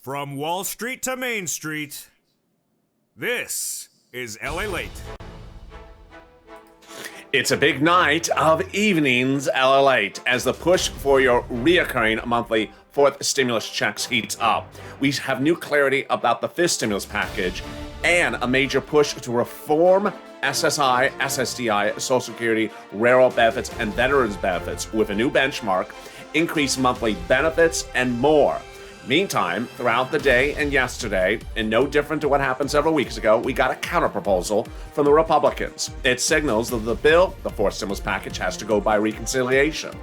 From Wall Street to Main Street, this is Lalate. It's a big night of evenings, Lalate, as the push for your reoccurring monthly fourth stimulus checks heats up. We have new clarity about the fifth stimulus package and a major push to reform SSI, SSDI, Social Security, railroad benefits, and veterans benefits with a new benchmark, increased monthly benefits, and more. Meantime, throughout the day and yesterday, and no different to what happened several weeks ago, we got a counterproposal from the Republicans. It signals that the bill, the fourth stimulus package, has to go by reconciliation.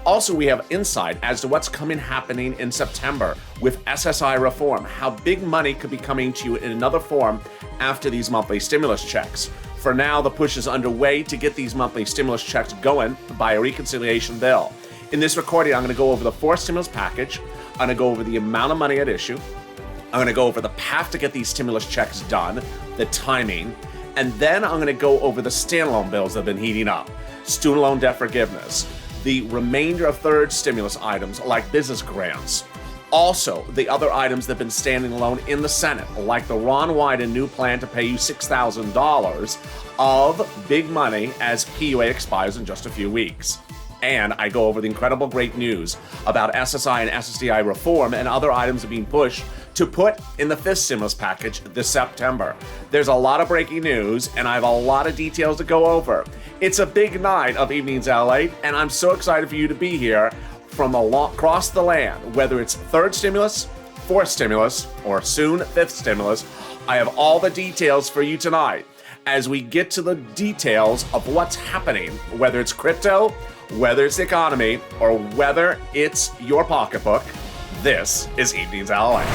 Also, we have insight as to what's happening in September with SSI reform, how big money could be coming to you in another form after these monthly stimulus checks. For now, the push is underway to get these monthly stimulus checks going by a reconciliation bill. In this recording, I'm going to go over the fourth stimulus package. I'm going to go over the amount of money at issue. I'm going to go over the path to get these stimulus checks done, the timing, and then I'm going to go over the standalone bills that have been heating up. Student loan debt forgiveness, the remainder of third stimulus items like business grants. Also, the other items that have been standing alone in the Senate, like the Ron Wyden new plan to pay you $6,000 of big money as PUA expires in just a few weeks. And I go over the incredible great news about SSI and SSDI reform and other items being pushed to put in the fifth stimulus package this September. There's a lot of breaking news, and I have a lot of details to go over. It's a big night of Evenings LA, and I'm so excited for you to be here from across the land, whether it's third stimulus, fourth stimulus, or soon fifth stimulus. I have all the details for you tonight as we get to the details of what's happening, whether it's crypto, whether it's the economy, or whether it's your pocketbook. This is Evenings LA.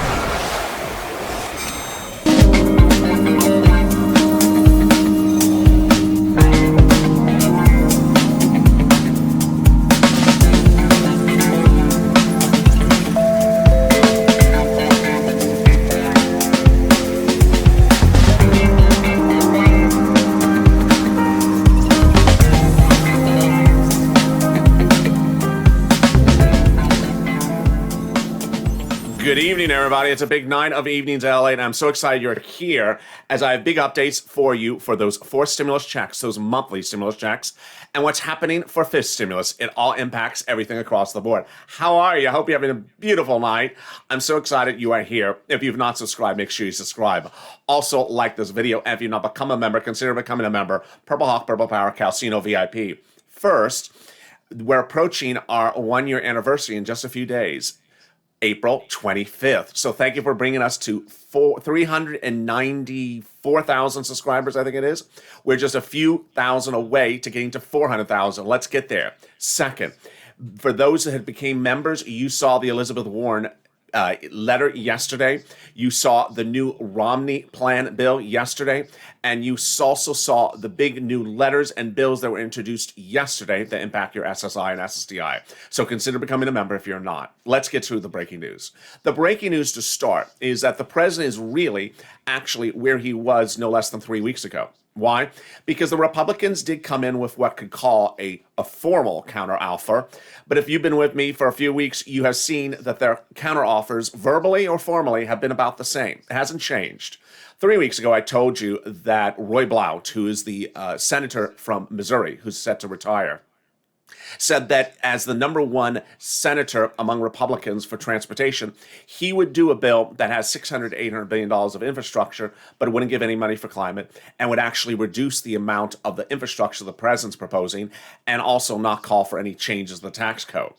Good evening, everybody. It's a big night of Evenings LA, and I'm so excited you're here as I have big updates for you for those fourth stimulus checks, those monthly stimulus checks, and what's happening for fifth stimulus. It all impacts everything across the board. How are you? I hope you're having a beautiful night. I'm so excited you are here. If you've not subscribed, make sure you subscribe. Also, like this video, and if you've not become a member, consider becoming a member. Purple Hawk, Purple Power, Calcino VIP. First, we're approaching our 1-year anniversary in just a few days. April 25th. So thank you for bringing us to 394,000 subscribers, I think it is. We're just a few thousand away to getting to 400,000. Let's get there. Second, for those that had became members, you saw the Elizabeth Warren letter yesterday. You saw the new Romney plan bill yesterday, and you also saw the big new letters and bills that were introduced yesterday that impact your SSI and SSDI. So consider becoming a member if you're not. Let's get to the breaking news. The breaking news to start is that the president is really actually where he was no less than 3 weeks ago. Why? Because the Republicans did come in with what could call a formal counteroffer. But if you've been with me for a few weeks, you have seen that their counteroffers, verbally or formally, have been about the same. It hasn't changed. 3 weeks ago, I told you that Roy Blount, who is the senator from Missouri, who's set to retire, said that as the number one senator among Republicans for transportation, he would do a bill that has $600, $800 billion of infrastructure, but it wouldn't give any money for climate and would actually reduce the amount of the infrastructure the president's proposing and also not call for any changes to the tax code.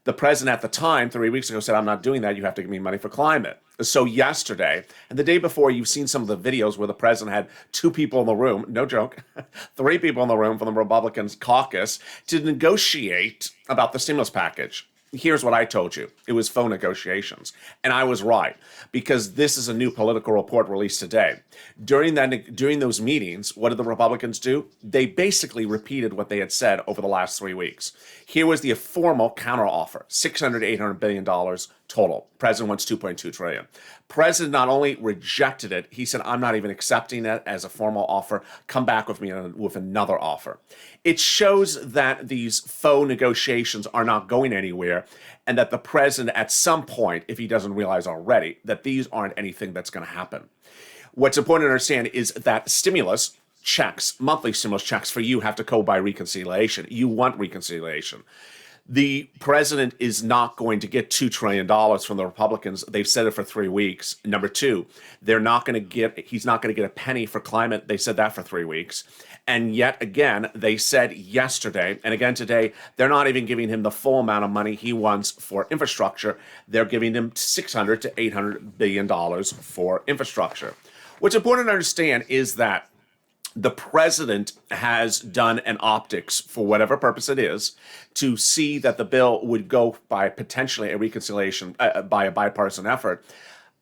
The president at the time, 3 weeks ago, said, I'm not doing that. You have to give me money for climate. So yesterday, and the day before, you've seen some of the videos where the president had 2 people in the room, no joke, 3 people in the room from the Republicans caucus to negotiate about the stimulus package. Here's what I told you. It was phone negotiations. And I was right, because this is a new political report released today. During those meetings, what did the Republicans do? They basically repeated what they had said over the last 3 weeks. Here was the formal counteroffer, $600, $800 billion total. President wants 2.2 trillion. President not only rejected it, he said, I'm not even accepting it as a formal offer. Come back with me with another offer. It shows that these faux negotiations are not going anywhere, and that the president at some point, if he doesn't realize already, that these aren't anything that's going to happen. What's important to understand is that stimulus checks, monthly stimulus checks for you have to go by reconciliation. You want reconciliation. The president is not going to get $2 trillion from the Republicans. They've said it for 3 weeks. Number two, he's not going to get a penny for climate. They said that for 3 weeks. And yet again, they said yesterday and again today, they're not even giving him the full amount of money he wants for infrastructure. They're giving him $600 to $800 billion for infrastructure. What's important to understand is that the president has done an optics, for whatever purpose it is, to see that the bill would go by potentially a reconciliation, by a bipartisan effort.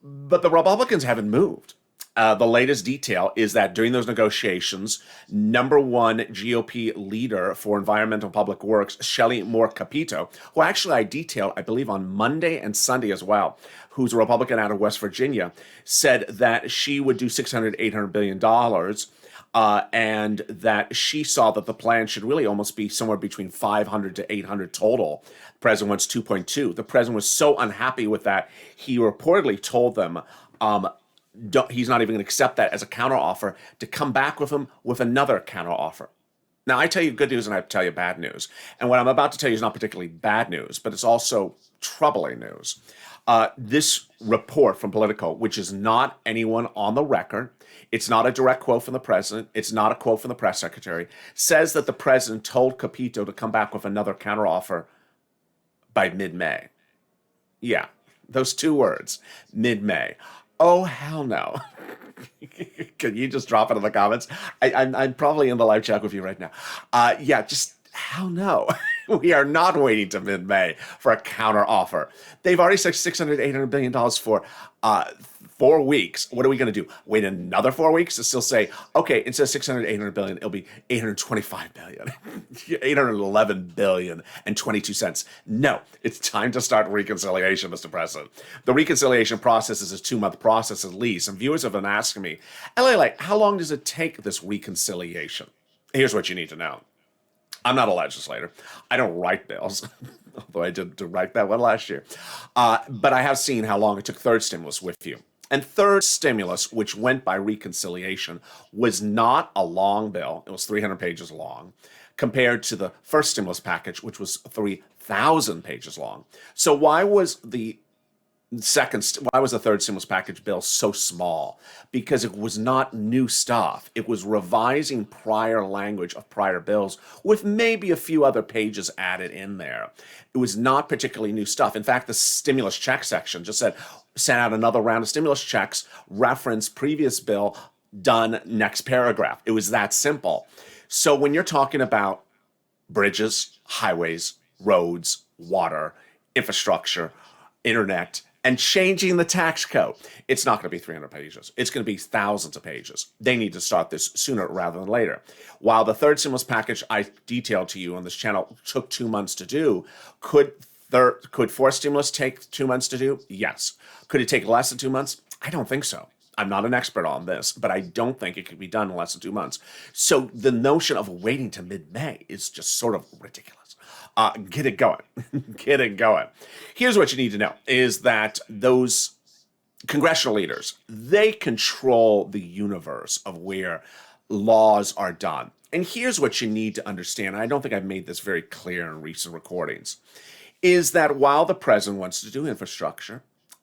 But the Republicans haven't moved. The latest detail is that during those negotiations, number one GOP leader for environmental public works, Shelley Moore Capito, who actually I detailed, I believe, on Monday and Sunday as well, who's a Republican out of West Virginia, said that she would do $600, $800 billion, and that she saw that the plan should really almost be somewhere between 500 to 800 total. The president wants 2.2. The president was so unhappy with that, he reportedly told them he's not even going to accept that as a counteroffer, to come back with him with another counteroffer. Now, I tell you good news and I tell you bad news. And what I'm about to tell you is not particularly bad news, but it's also troubling news. This report from Politico, which is not anyone on the record, it's not a direct quote from the president, it's not a quote from the press secretary, says that the president told Capito to come back with another counteroffer by mid-May. Yeah, those two words, mid-May. Oh, hell no. Can you just drop it in the comments? I'm probably in the live chat with you right now. Yeah, just hell no. We are not waiting to mid-May for a counter offer. They've already said $600, $800 billion for 4 weeks. What are we going to do? Wait another 4 weeks to still say, okay, instead of $600, $800 billion, it'll be $825 billion, $811 billion and 22 cents. No, it's time to start reconciliation, Mr. President. The reconciliation process is a 2-month process at least. And viewers have been asking me, Lalate, how long does it take this reconciliation? Here's what you need to know. I'm not a legislator. I don't write bills, although I did write that one last year. But I have seen how long it took third stimulus with you. And third stimulus, which went by reconciliation, was not a long bill. It was 300 pages long, compared to the first stimulus package, which was 3,000 pages long. So why was the third stimulus package bill so small? Because it was not new stuff. It was revising prior language of prior bills with maybe a few other pages added in there. It was not particularly new stuff. In fact, the stimulus check section just sent out another round of stimulus checks, reference previous bill, done next paragraph. It was that simple. So when you're talking about bridges, highways, roads, water, infrastructure, internet, and changing the tax code, it's not going to be 300 pages. It's going to be thousands of pages. They need to start this sooner rather than later. While the third stimulus package I detailed to you on this channel took 2 months to do, could fourth stimulus take 2 months to do? Yes. Could it take less than 2 months? I don't think so. I'm not an expert on this, but I don't think it could be done in less than 2 months. So the notion of waiting to mid-May is just sort of ridiculous. Get it going. Get it going. Here's what you need to know is that those congressional leaders, they control the universe of where laws are done. And here's what you need to understand. I don't think I've made this very clear in recent recordings, is that while the president wants to do infrastructure,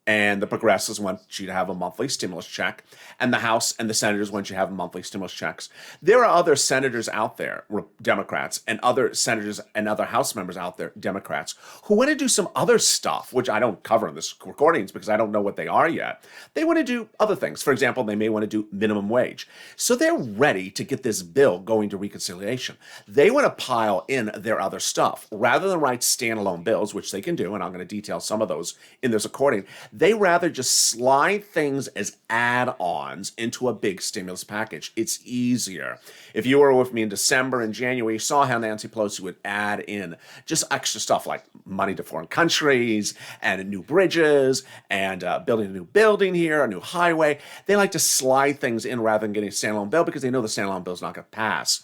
and the progressives want you to have a monthly stimulus check, and the House and the senators want you to have monthly stimulus checks, there are other senators out there, Democrats, and other senators and other House members out there, Democrats, who want to do some other stuff, which I don't cover in this recordings because I don't know what they are yet. They want to do other things. For example, they may want to do minimum wage. So they're ready to get this bill going to reconciliation. They want to pile in their other stuff. Rather than write standalone bills, which they can do, and I'm going to detail some of those in this recording, They rather just slide things as add-ons into a big stimulus package. It's easier. If you were with me in December and January, you saw how Nancy Pelosi would add in just extra stuff like money to foreign countries and new bridges and building a new building here, a new highway. They like to slide things in rather than getting a standalone bill because they know the standalone bill is not going to pass.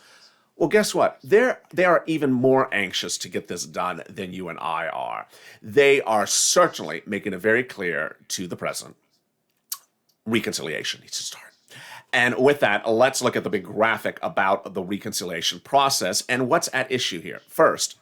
Well, guess what? They are even more anxious to get this done than you and I are. They are certainly making it very clear to the president, reconciliation needs to start. And with that, let's look at the big graphic about the reconciliation process and what's at issue here. First,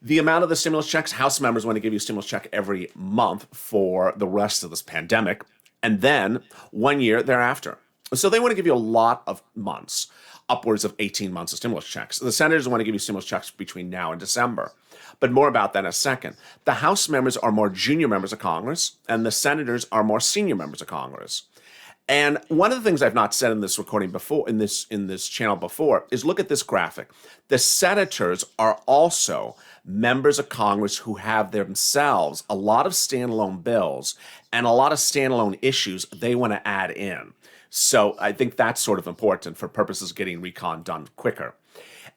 the amount of the stimulus checks. House members want to give you a stimulus check every month for the rest of this pandemic, and then 1 year thereafter. So they want to give you a lot of months, upwards of 18 months of stimulus checks. The senators want to give you stimulus checks between now and December. But more about that in a second. The House members are more junior members of Congress, and the senators are more senior members of Congress. And one of the things I've not said in this recording before, in this channel before, is look at this graphic. The senators are also members of Congress who have themselves a lot of standalone bills and a lot of standalone issues they want to add in. So I think that's sort of important for purposes of getting recon done quicker.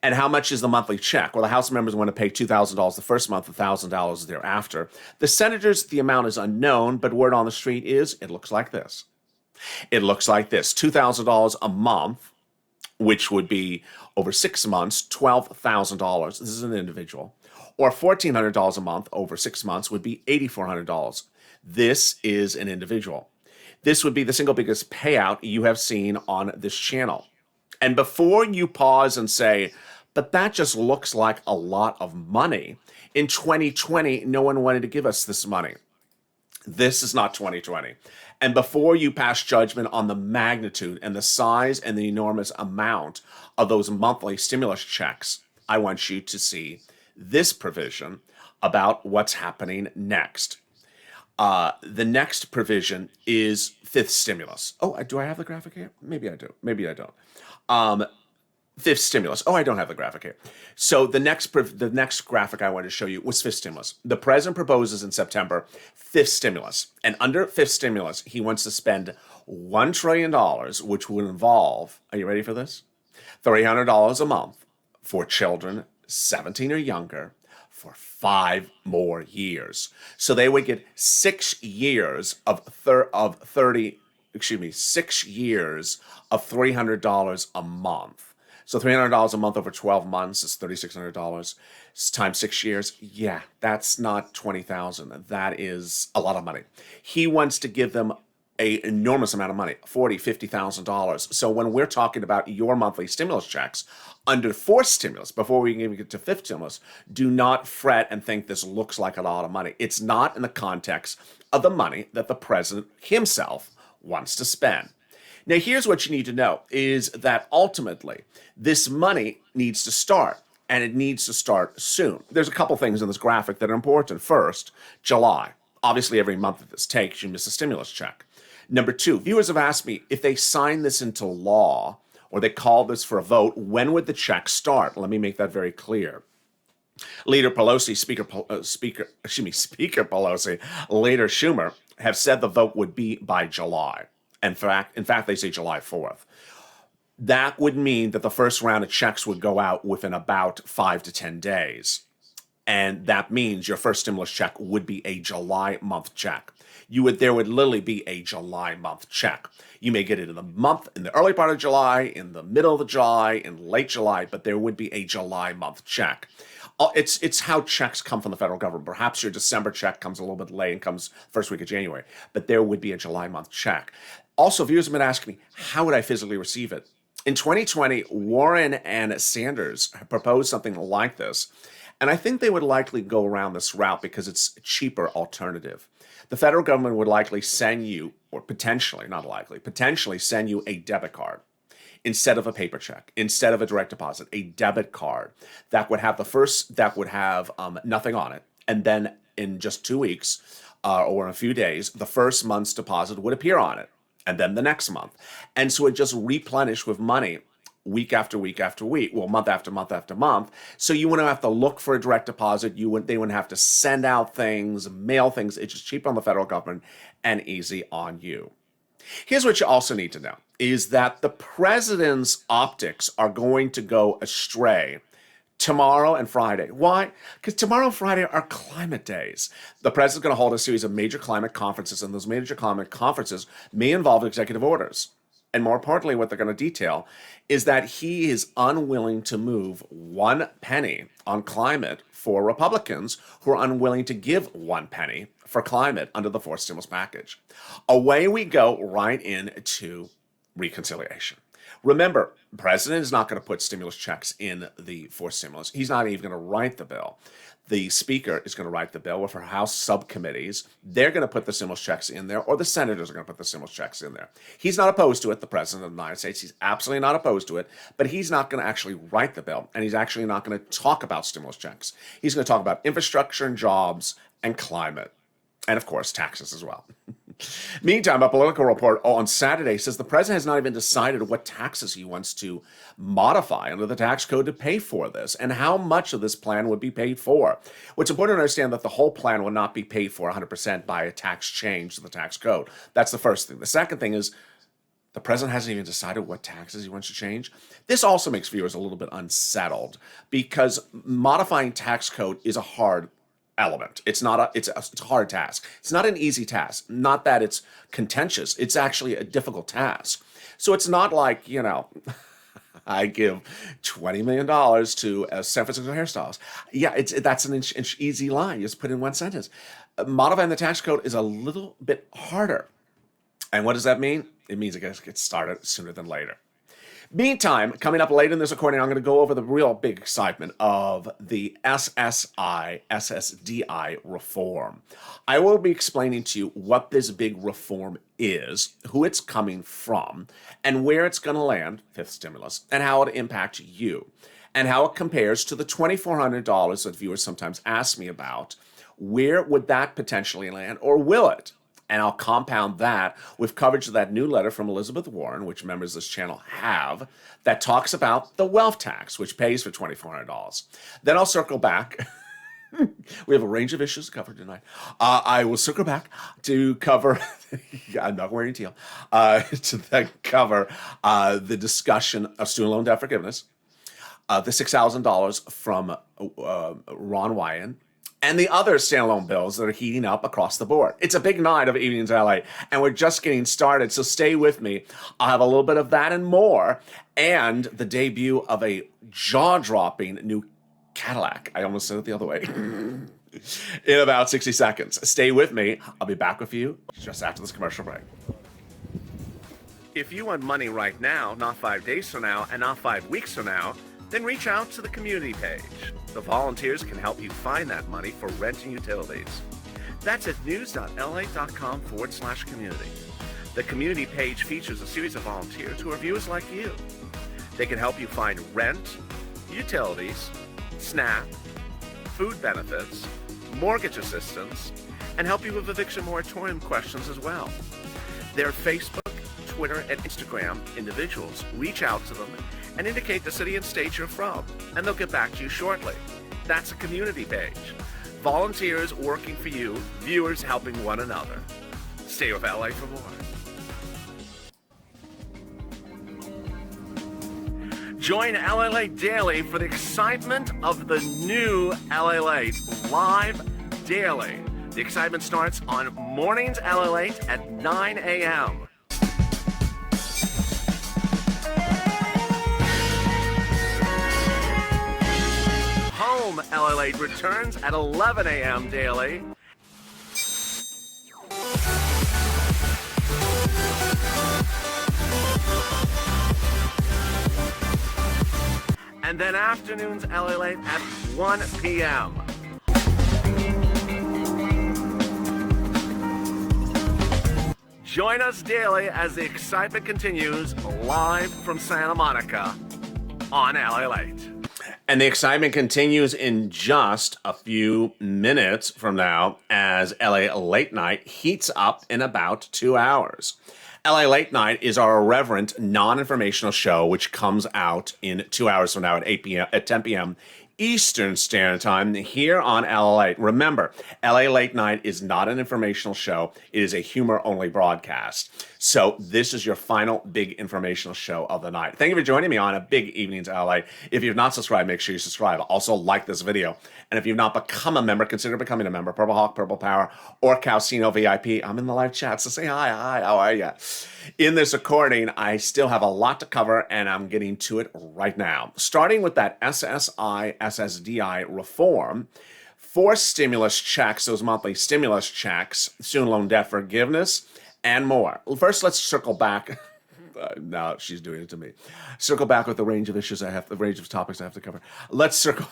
And how much is the monthly check? Well, the House members want to pay $2,000 the first month, $1,000 thereafter. The senators, the amount is unknown, but word on the street is it looks like this. It looks like this, $2,000 a month, which would be over 6 months, $12,000. This is an individual. Or $1,400 a month over 6 months would be $8,400. This is an individual. This would be the single biggest payout you have seen on this channel. And before you pause and say, but that just looks like a lot of money, in 2020, no one wanted to give us this money. This is not 2020. And before you pass judgment on the magnitude and the size and the enormous amount of those monthly stimulus checks, I want you to see this provision about what's happening next. The next provision is fifth stimulus. Oh, do I have the graphic here? Maybe I do. Maybe I don't. Fifth stimulus. Oh, I don't have the graphic here. So the next graphic I wanted to show you was fifth stimulus. The president proposes in September fifth stimulus. And under fifth stimulus, he wants to spend $1 trillion, which would involve, are you ready for this? $300 a month for children 17 or younger for 5 more years. So they would get 6 years of 6 years of $300 a month. So $300 a month over 12 months is $3,600 times 6 years. Yeah, that's not $20,000. That is a lot of money. He wants to give them an enormous amount of money, $40,000, $50,000. So when we're talking about your monthly stimulus checks under fourth stimulus, before we can even get to fifth stimulus, do not fret and think this looks like a lot of money. It's not in the context of the money that the president himself wants to spend. Now, here's what you need to know is that ultimately this money needs to start, and it needs to start soon. There's a couple things in this graphic that are important. First, July. Obviously, every month that this takes, you miss a stimulus check. Number two, viewers have asked me if they sign this into law or they call this for a vote, when would the check start? Let me make that very clear. Leader Pelosi, Speaker Pelosi, Leader Schumer have said the vote would be by July. In fact, they say July 4th. That would mean that the first round of checks would go out within about 5 to 10 days. And that means your first stimulus check would be a July month check. There would literally be a July month check. You may get it in the early part of July, in the middle of July, in late July, but there would be a July month check. It's how checks come from the federal government. Perhaps your December check comes a little bit late and comes first week of January, but there would be a July month check. Also, viewers have been asking me, how would I physically receive it? In 2020, Warren and Sanders proposed something like this, and I think they would likely go around this route because it's a cheaper alternative. The federal government would likely send you, or potentially send you a debit card instead of a paper check, instead of a direct deposit, a debit card that would have nothing on it, and then in just 2 weeks or in a few days, the first month's deposit would appear on it, and then the next month, and so it just replenished with money week after week after week, well, month after month after month. So you wouldn't have to look for a direct deposit. They wouldn't have to send out things, mail things. It's just cheap on the federal government and easy on you. Here's what you also need to know is that the president's optics are going to go astray tomorrow and Friday. Why? Because tomorrow and Friday are climate days. The president's going to hold a series of major climate conferences, and those major climate conferences may involve executive orders. And more importantly, what they're going to detail is that he is unwilling to move one penny on climate for Republicans who are unwilling to give one penny for climate under the fourth stimulus package. Away we go right into reconciliation. Remember, the president is not going to put stimulus checks in the fourth stimulus. He's not even going to write the bill. The speaker is going to write the bill with her House subcommittees. They're going to put the stimulus checks in there, or the senators are going to put the stimulus checks in there. He's not opposed to it, the president of the United States. He's absolutely not opposed to it, but he's not going to actually write the bill, and he's actually not going to talk about stimulus checks. He's going to talk about infrastructure and jobs and climate, and of course, taxes as well. Meantime, a Political report on Saturday says the president has not even decided what taxes he wants to modify under the tax code to pay for this and how much of this plan would be paid for. It's important to understand that the whole plan will not be paid for 100% by a tax change to the tax code. That's the first thing. The second thing is the president hasn't even decided what taxes he wants to change. This also makes viewers a little bit unsettled because modifying tax code is a hard element. It's a hard task. It's not an easy task. Not that it's contentious. It's actually a difficult task. So it's not like, I give $20 million to San Francisco hairstylists. Yeah, that's an easy line. You just put in one sentence. Modifying the tax code is a little bit harder. And what does that mean? It means it gets started sooner than later. Meantime, coming up later in this recording, I'm going to go over the real big excitement of the SSI reform. I will be explaining to you what this big reform is, who it's coming from, and where it's going to land, fifth stimulus, and how it impacts you, and how it compares to the $2,400 that viewers sometimes ask me about. Where would that potentially land, or will it? And I'll compound that with coverage of that new letter from Elizabeth Warren, which members of this channel have, that talks about the wealth tax, which pays for $2,400. Then I'll circle back. We have a range of issues to cover tonight. I will circle back to cover, I'm not wearing teal, to then cover the discussion of student loan debt forgiveness, the $6,000 from Ron Wyden, and the other standalone bills that are heating up across the board. It's a big night of Evenings LA, and we're just getting started, so stay with me. I'll have a little bit of that and more, and the debut of a jaw-dropping new Cadillac. I almost said it the other way. In about 60 seconds. Stay with me. I'll be back with you just after this commercial break. If you want money right now, not 5 days from now, and not 5 weeks from now, then reach out to the community page. The volunteers can help you find that money for rent and utilities. That's at news.la.com/community. The community page features a series of volunteers who are viewers like you. They can help you find rent, utilities, SNAP, food benefits, mortgage assistance, and help you with eviction moratorium questions as well. Their Facebook, Twitter, and Instagram individuals reach out to them and indicate the city and state you're from, and they'll get back to you shortly. That's a community page. Volunteers working for you, viewers helping one another. Stay with LA for more. Join LA Daily for the excitement of the new LA live daily. The excitement starts on mornings LA at 9 a.m. Home LA returns at 11 a.m. daily. And then afternoons LA at 1 p.m. Join us daily as the excitement continues live from Santa Monica on LA Late. And the excitement continues in just a few minutes from now as LA Late Night heats up in about 2 hours. LA Late Night is our irreverent, non-informational show, which comes out in 2 hours from now at 8 p.m. at 10 p.m. Eastern Standard Time here on LA. Remember, LA Late Night is not an informational show. It is a humor-only broadcast. So this is your final big informational show of the night. Thank you for joining me on a big evenings LA. If you've not subscribed, make sure you subscribe. Also, like this video. And if you've not become a member, consider becoming a member. Purple Hawk, Purple Power, or Calcino VIP. I'm in the live chat, so say hi. Hi, how are you? In this recording, I still have a lot to cover, and I'm getting to it right now. Starting with that SSI, SSDI reform, for stimulus checks, those monthly stimulus checks, student loan debt forgiveness, and more. First, let's circle back. Now she's doing it to me. Circle back with the range of issues the range of topics I have to cover. Let's circle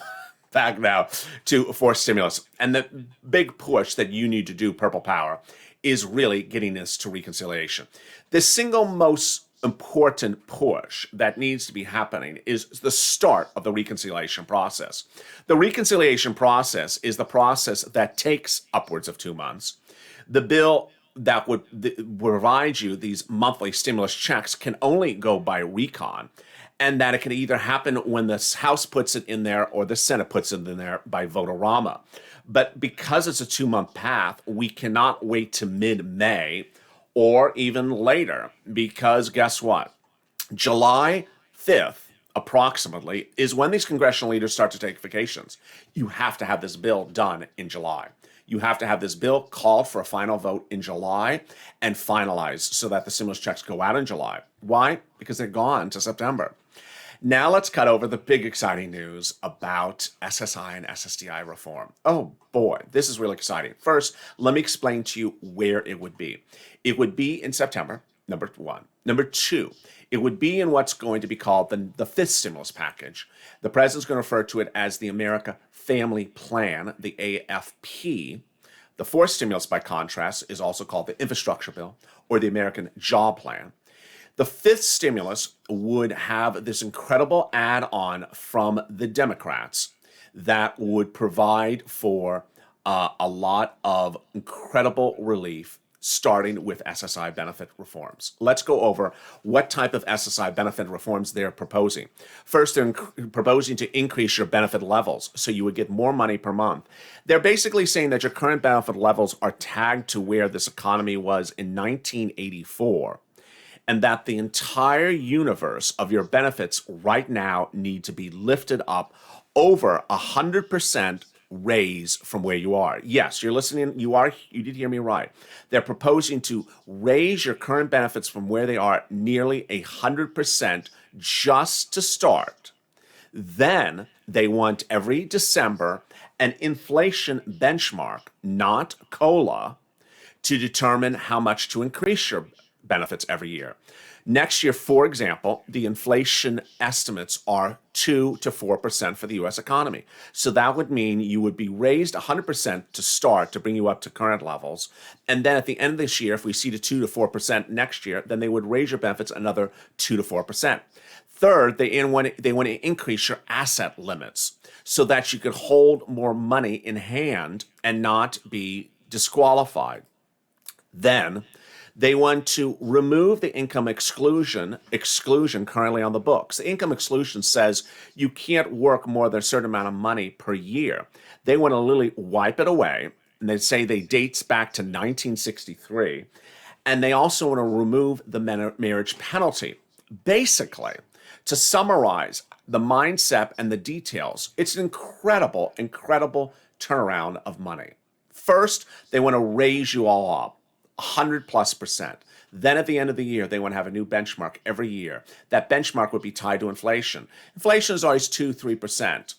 back now to forced stimulus. And the big push that you need to do, Purple Power, is really getting us to reconciliation. The single most important push that needs to be happening is the start of the reconciliation process. The reconciliation process is the process that takes upwards of 2 months. The bill that would provide you these monthly stimulus checks can only go by recon, and that it can either happen when the House puts it in there or the Senate puts it in there by vote-a-rama. But because it's a 2-month path, we cannot wait to mid-May or even later, because guess what? July 5th, approximately, is when these congressional leaders start to take vacations. You have to have this bill done in July. You have to have this bill called for a final vote in July and finalized so that the stimulus checks go out in July. Why? Because they're gone to September. Now let's cut over the big exciting news about SSI and SSDI reform. Oh boy, this is really exciting. First, let me explain to you where it would be. It would be in September, number one. Number two, it would be in what's going to be called the fifth stimulus package. The president's going to refer to it as the America Family Plan, the AFP. The fourth stimulus, by contrast, is also called the Infrastructure Bill or the American Job Plan. The fifth stimulus would have this incredible add-on from the Democrats that would provide for a lot of incredible relief, starting with SSI benefit reforms. Let's go over what type of SSI benefit reforms they're proposing. First, they're proposing to increase your benefit levels so you would get more money per month. They're basically saying that your current benefit levels are tagged to where this economy was in 1984. And that the entire universe of your benefits right now need to be lifted up over 100% raise from where you are. Yes, you're listening. You did hear me right. They're proposing to raise your current benefits from where they are nearly 100% just to start. Then they want every December an inflation benchmark, not COLA, to determine how much to increase your benefits every year. Next year, for example, the inflation estimates are 2 to 4% for the U.S. economy. So that would mean you would be raised 100% to start to bring you up to current levels. And then at the end of this year, if we see the 2 to 4% next year, then they would raise your benefits another 2 to 4%. Third, they want to increase your asset limits so that you could hold more money in hand and not be disqualified. Then they want to remove the income exclusion currently on the books. The income exclusion says you can't work more than a certain amount of money per year. They want to literally wipe it away, and they say they dates back to 1963. And they also want to remove the marriage penalty. Basically, to summarize the mindset and the details, it's an incredible, incredible turnaround of money. First, they want to raise you all up. 100+%. Then at the end of the year, they want to have a new benchmark every year. That benchmark would be tied to inflation. Inflation is always 2-3%.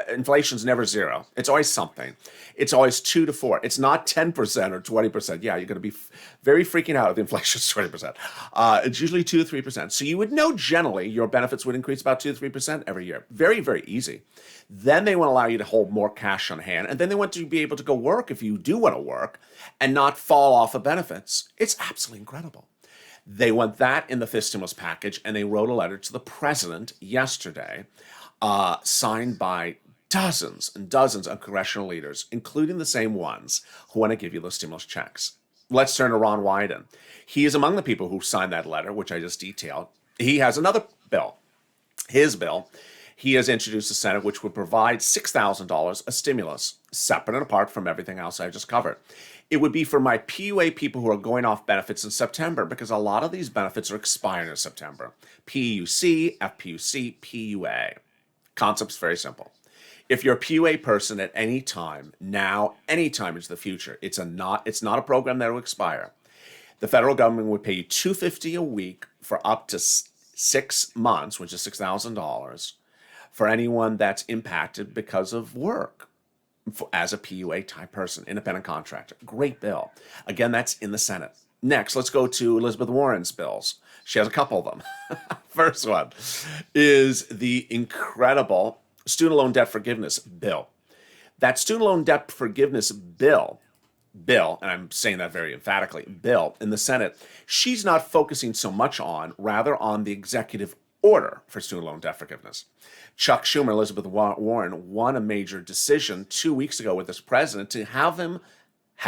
Inflation's never zero. It's always something. It's always 2 to 4. It's not 10% or 20%. Yeah, you're going to be very freaking out if the inflation's 20%. It's usually 2 to 3%. So you would know generally your benefits would increase about 2 to 3% every year. Very, very easy. Then they want to allow you to hold more cash on hand. And then they want to be able to go work if you do want to work and not fall off of benefits. It's absolutely incredible. They want that in the fifth stimulus package, and they wrote a letter to the president yesterday, signed by dozens and dozens of congressional leaders, including the same ones who want to give you those stimulus checks. Let's turn to Ron Wyden. He is among the people who signed that letter, which I just detailed. He has another bill. His bill, he has introduced the Senate, which would provide $6,000 a stimulus, separate and apart from everything else I just covered. It would be for my PUA people who are going off benefits in September, because a lot of these benefits are expiring in September. PUC, FPUC, PUA. Concept's very simple. If you're a PUA person at any time, now, any time into the future, it's not a program that will expire. The federal government would pay you $250 a week for up to 6 months, which is $6,000, for anyone that's impacted because of work as a PUA type person, independent contractor. Great bill. Again, that's in the Senate. Next, let's go to Elizabeth Warren's bills. She has a couple of them. First one is the incredible student loan debt forgiveness bill. That student loan debt forgiveness bill, and I'm saying that very emphatically, bill in the Senate, she's not focusing so much on, rather on the executive order for student loan debt forgiveness. Chuck Schumer, Elizabeth Warren won a major decision 2 weeks ago with this president to have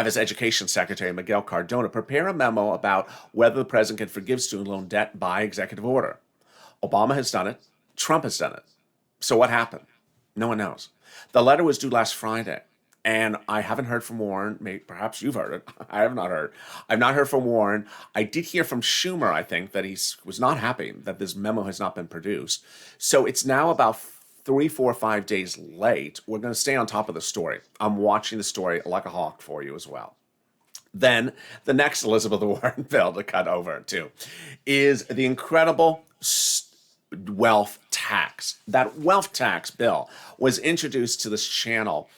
his education secretary, Miguel Cardona, prepare a memo about whether the president can forgive student loan debt by executive order. Obama has done it. Trump has done it. So what happened? No one knows. The letter was due last Friday, and I haven't heard from Warren. Maybe, perhaps you've heard it. I have not heard. I've not heard from Warren. I did hear from Schumer, I think, that he was not happy that this memo has not been produced. So it's now about 3, 4, 5 days late. We're going to stay on top of the story. I'm watching the story like a hawk for you as well. Then the next Elizabeth Warren bill to cut over to is the incredible wealth tax. That wealth tax bill was introduced to this channel,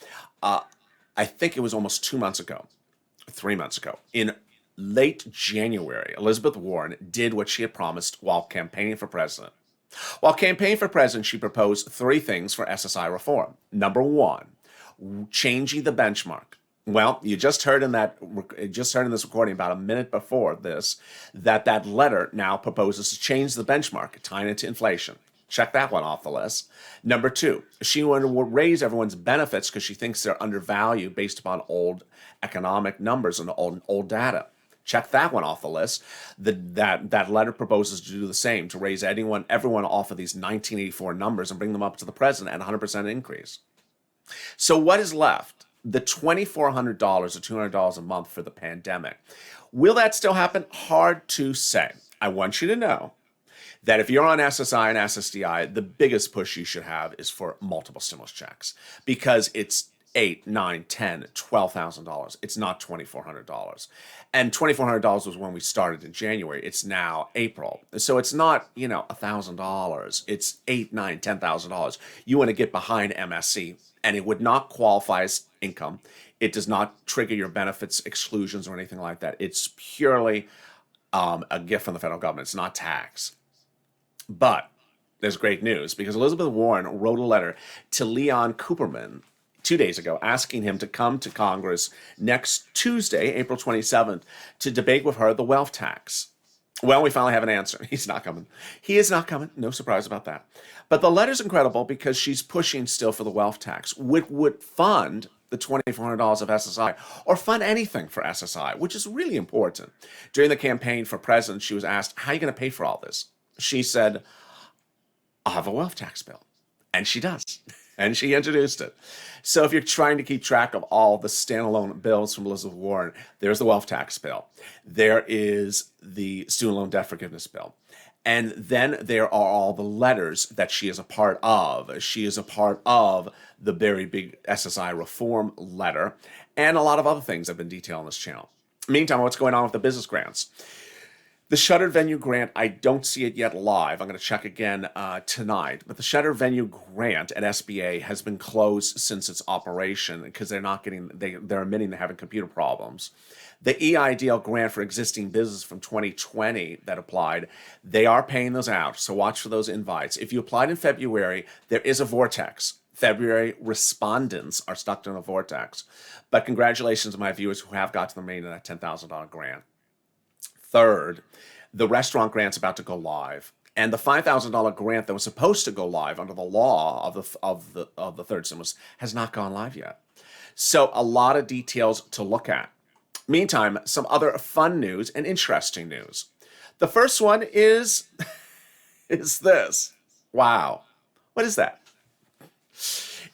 I think it was almost 2 months ago, 3 months ago. In late January, Elizabeth Warren did what she had promised while campaigning for president. While campaigning for president, she proposed 3 things for SSI reform. Number 1, changing the benchmark. Well, you just heard in this recording about a minute before this that letter now proposes to change the benchmark, tying it to inflation. Check that one off the list. Number 2, she wanted to raise everyone's benefits because she thinks they're undervalued based upon old economic numbers and old data. Check that one off the list. That letter proposes to do the same, to raise everyone off of these 1984 numbers and bring them up to the present at 100% increase. So what is left? The $2,400 or $200 a month for the pandemic. Will that still happen? Hard to say. I want you to know that if you're on SSI and SSDI, the biggest push you should have is for multiple stimulus checks, because it's $8,000, $9,000, $10,000, $12,000. It's not $2,400. And $2,400 was when we started in January. It's now April. So it's not, $1,000. It's $8,000, $9,000, $10,000. You want to get behind MSC, and it would not qualify as income. It does not trigger your benefits exclusions or anything like that. It's purely a gift from the federal government. It's not tax. But there's great news, because Elizabeth Warren wrote a letter to Leon Cooperman 2 days ago, asking him to come to Congress next Tuesday, April 27th, to debate with her the wealth tax. Well, we finally have an answer. He's not coming. He is not coming. No surprise about that. But the letter's incredible because she's pushing still for the wealth tax, which would fund the $2,400 of SSI, or fund anything for SSI, which is really important. During the campaign for president, she was asked, how are you going to pay for all this? She said, I'll have a wealth tax bill. And she does. And she introduced it. So if you're trying to keep track of all the standalone bills from Elizabeth Warren, there's the wealth tax bill. There is the student loan debt forgiveness bill. And then there are all the letters that she is a part of. She is a part of the very big SSI reform letter, and a lot of other things I've been detailing on this channel. Meantime, what's going on with the business grants? The shuttered venue grant, I don't see it yet live. I'm going to check again tonight. But the shuttered venue grant at SBA has been closed since its operation because they're admitting they're having computer problems. The EIDL grant for existing business from 2020 that applied, they are paying those out. So watch for those invites. If you applied in February, there is a vortex. February respondents are stuck in a vortex. But congratulations to my viewers who have got to the remainder of that $10,000 grant. Third, the restaurant grant's about to go live, and the $5,000 grant that was supposed to go live under the law of the third stimulus has not gone live yet. So a lot of details to look at. Meantime, some other fun news and interesting news. The first one is this. Wow. What is that?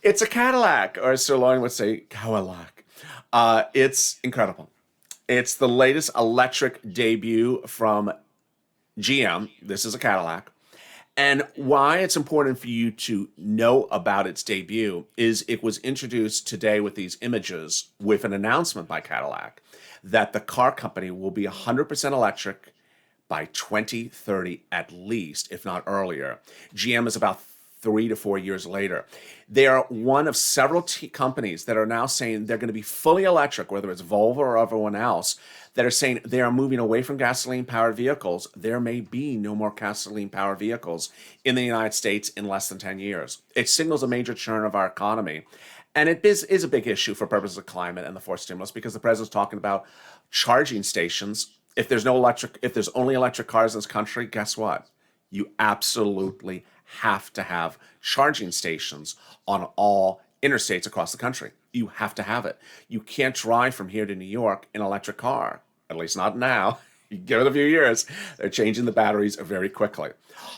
It's a Cadillac, or as Sir Lauren would say, Cadillac. It's incredible. It's the latest electric debut from GM. This is a Cadillac. And why it's important for you to know about its debut is it was introduced today with these images with an announcement by Cadillac that the car company will be 100% electric by 2030 at least, if not earlier. GM is about 3 to 4 years later. They are one of several companies that are now saying they're going to be fully electric, whether it's Volvo or everyone else, that are saying they are moving away from gasoline-powered vehicles. There may be no more gasoline-powered vehicles in the United States in less than 10 years. It signals a major churn of our economy. And it is a big issue for purposes of climate and the fourth stimulus because the president's talking about charging stations. If there's only electric cars in this country, guess what? You absolutely have to have charging stations on all interstates across the country. You have to have it. You can't drive from here to New York in an electric car, at least not now. You give it a few years. They're changing the batteries very quickly.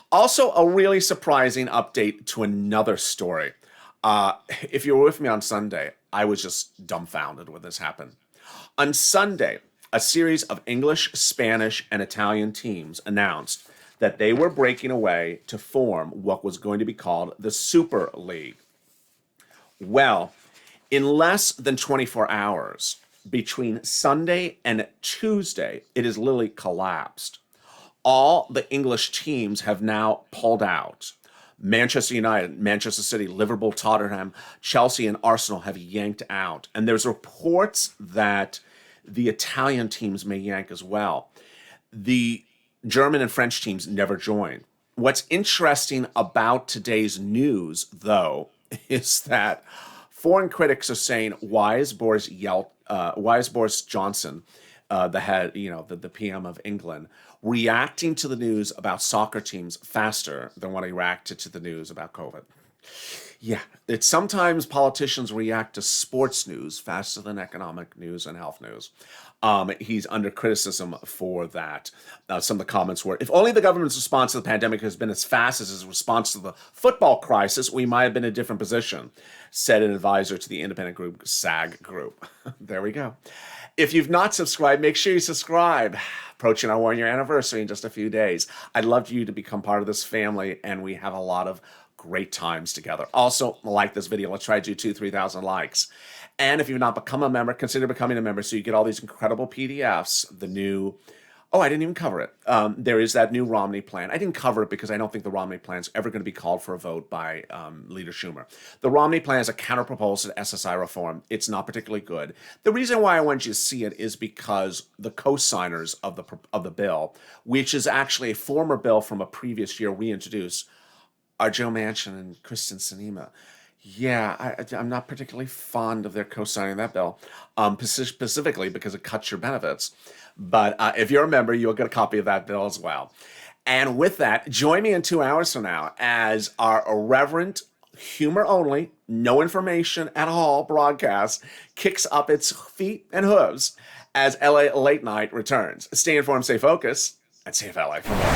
Also, a really surprising update to another story. If you were with me on Sunday, I was just dumbfounded when this happened. On Sunday, a series of English, Spanish, and Italian teams announced that they were breaking away to form what was going to be called the Super League. Well, in less than 24 hours, between Sunday and Tuesday, it has literally collapsed. All the English teams have now pulled out. Manchester United, Manchester City, Liverpool, Tottenham, Chelsea, and Arsenal have yanked out. And there's reports that the Italian teams may yank as well. The German and French teams never join. What's interesting about today's news, though, is that foreign critics are saying, why is Boris Johnson, the head, the PM of England, reacting to the news about soccer teams faster than when he reacted to the news about COVID? Yeah, it's sometimes politicians react to sports news faster than economic news and health news. He's under criticism for that. Some of the comments were, if only the government's response to the pandemic has been as fast as his response to the football crisis, we might have been in a different position, said an advisor to the independent group SAG Group. There we go. If you've not subscribed, make sure you subscribe. Approaching our 1-year anniversary in just a few days. I'd love you to become part of this family, and we have a lot of great times together. Also, like this video. Let's try to do 2,000-3,000 likes. And if you've not become a member, consider becoming a member so you get all these incredible PDFs. The new, I didn't even cover it. There is that new Romney plan. I didn't cover it because I don't think the Romney plan is ever going to be called for a vote by Leader Schumer. The Romney plan is a counterproposal to SSI reform. It's not particularly good. The reason why I want you to see it is because the co-signers of the bill, which is actually a former bill from a previous year we introduced, are Joe Manchin and Kristen Sinema. Yeah, I'm not particularly fond of their co-signing that bill, specifically because it cuts your benefits. But if you're a member, you'll get a copy of that bill as well. And with that, join me in 2 hours from now as our irreverent, humor-only, no information at all broadcast kicks up its feet and hooves as LA Late Night returns. Stay informed, stay focused, and stay LA for more.